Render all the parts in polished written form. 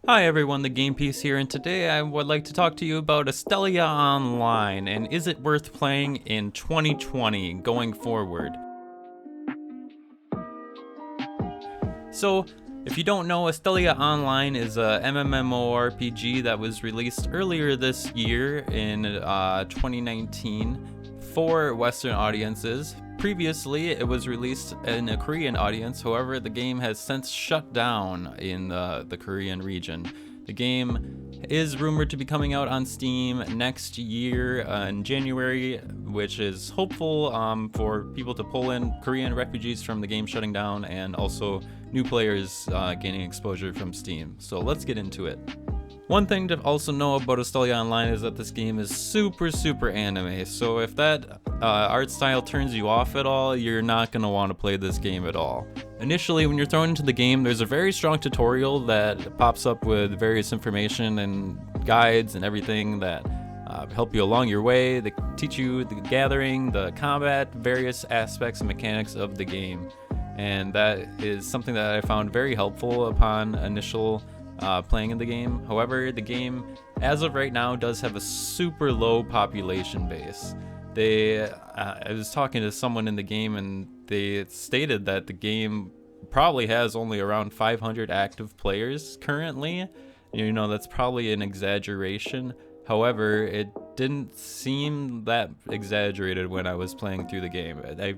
Hi everyone, the Game Piece here, and today I would like to talk to you about Astellia Online, and is it worth playing in 2020 going forward? So, if you don't know, Astellia Online is a MMORPG that was released earlier this year in 2019 for Western audiences. Previously, it was released in a Korean audience, however, the game has since shut down in the Korean region. The game is rumored to be coming out on Steam next year in January, which is hopeful for people to pull in Korean refugees from the game shutting down and also new players gaining exposure from Steam. So let's get into it. One thing to also know about Astellia Online is that this game is super anime, so if that art style turns you off at all, you're not going to want to play this game at all. Initially, when you're thrown into the game, there's a very strong tutorial that pops up with various information and guides and everything that help you along your way. They teach you the gathering, the combat, various aspects and mechanics of the game, and that is something that I found very helpful upon initial playing in the game. However, the game, as of right now, does have a super low population base. I was talking to someone in the game, and they stated that the game probably has only around 500 active players currently. You know, that's probably an exaggeration. However, it didn't seem that exaggerated when I was playing through the game. I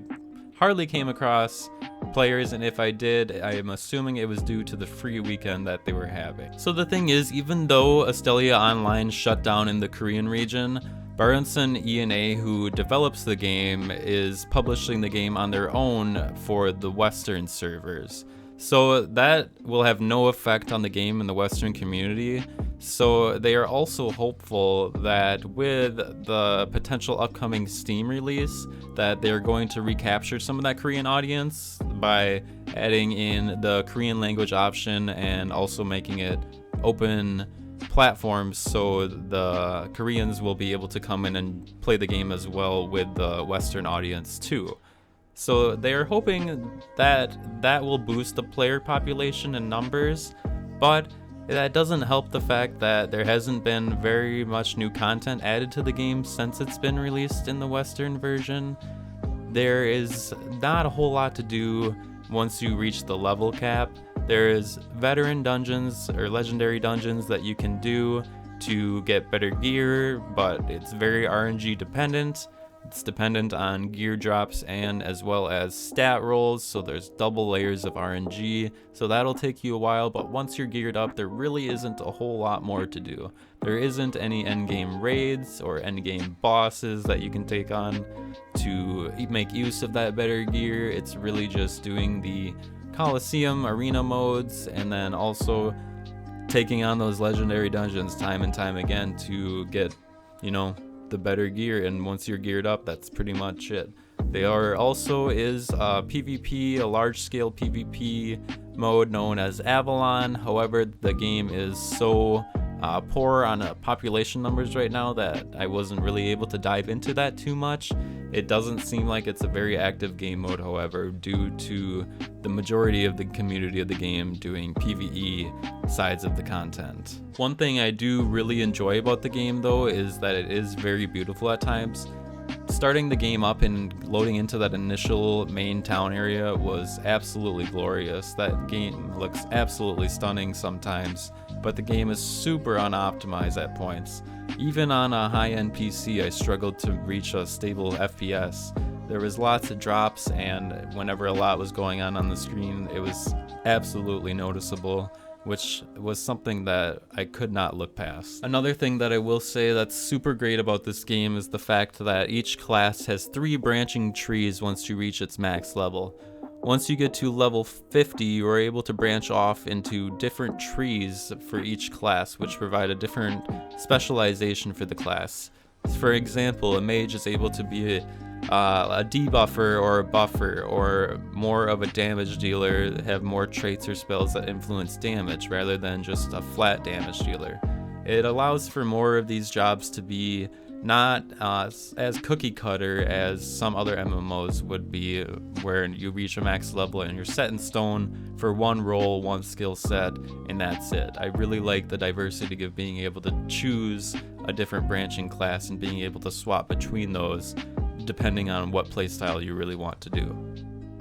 hardly came across players, and if I did, I am assuming it was due to the free weekend that they were having. So the thing is, even though Astellia Online shut down in the Korean region, Baronson ENA, who develops the game, is publishing the game on their own for the Western servers. So that will have no effect on the game in the Western community. So they are also hopeful that with the potential upcoming Steam release, that they're going to recapture some of that Korean audience by adding in the Korean language option and also making it open platforms so the Koreans will be able to come in and play the game as well with the Western audience too. So they're hoping that that will boost the player population and numbers, but that doesn't help the fact that there hasn't been very much new content added to the game since it's been released in the Western version. There is not a whole lot to do once you reach the level cap. There is veteran dungeons or legendary dungeons that you can do to get better gear, but it's very RNG dependent. It's dependent on gear drops and as well as stat rolls, so there's double layers of RNG, so that'll take you a while, but once you're geared up, there really isn't a whole lot more to do. There isn't any endgame raids or endgame bosses that you can take on to make use of that better gear. It's really just doing the Coliseum arena modes and then also taking on those legendary dungeons time and time again to get, the better gear, and once you're geared up, that's pretty much it. There also is PvP, a large-scale PvP mode known as Avalon. However, the game is so poor on population numbers right now that I wasn't really able to dive into that too much. It doesn't seem like it's a very active game mode, however, due to the majority of the community of the game doing PvE sides of the content. One thing I do really enjoy about the game, though, is that it is very beautiful at times. Starting the game up and loading into that initial main town area was absolutely glorious. That game looks absolutely stunning sometimes, but the game is super unoptimized at points. Even on a high-end PC, I struggled to reach a stable FPS. There was lots of drops, and whenever a lot was going on the screen, it was absolutely noticeable, which was something that I could not look past. Another thing that I will say that's super great about this game is the fact that each class has 3 branching trees once you reach its max level. Once you get to level 50, you are able to branch off into different trees for each class, which provide a different specialization for the class. For example, a mage is able to be a debuffer or a buffer, or more of a damage dealer, have more traits or spells that influence damage rather than just a flat damage dealer. It allows for more of these jobs to be not as cookie cutter as some other MMOs would be, where you reach a max level and you're set in stone for one role, one skill set, and that's it. I really like the diversity of being able to choose a different branching class and being able to swap between those depending on what playstyle you really want to do.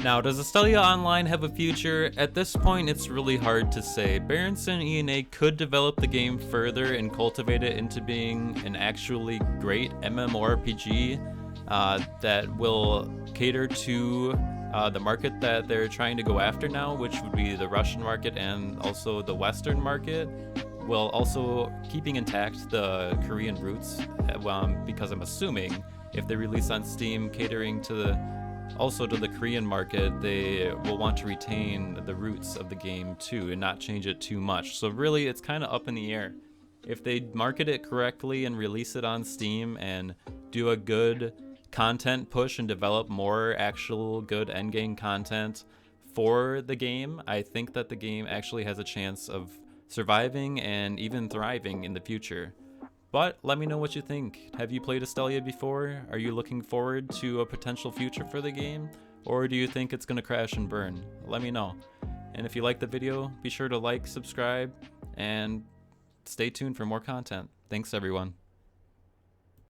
Now, does Astellia Online have a future? At this point, it's really hard to say. Berenson E&A could develop the game further and cultivate it into being an actually great MMORPG that will cater to the market that they're trying to go after now, which would be the Russian market and also the Western market, while also keeping intact the Korean roots, because I'm assuming if they release on Steam catering to the Korean market, they will want to retain the roots of the game too and not change it too much. So really, it's kind of up in the air. If they market it correctly and release it on Steam and do a good content push and develop more actual good endgame content for the game, I think that the game actually has a chance of surviving and even thriving in the future. But let me know what you think. Have you played Astellia before? Are you looking forward to a potential future for the game? Or do you think it's going to crash and burn? Let me know. And if you liked the video, be sure to like, subscribe, and stay tuned for more content. Thanks, everyone.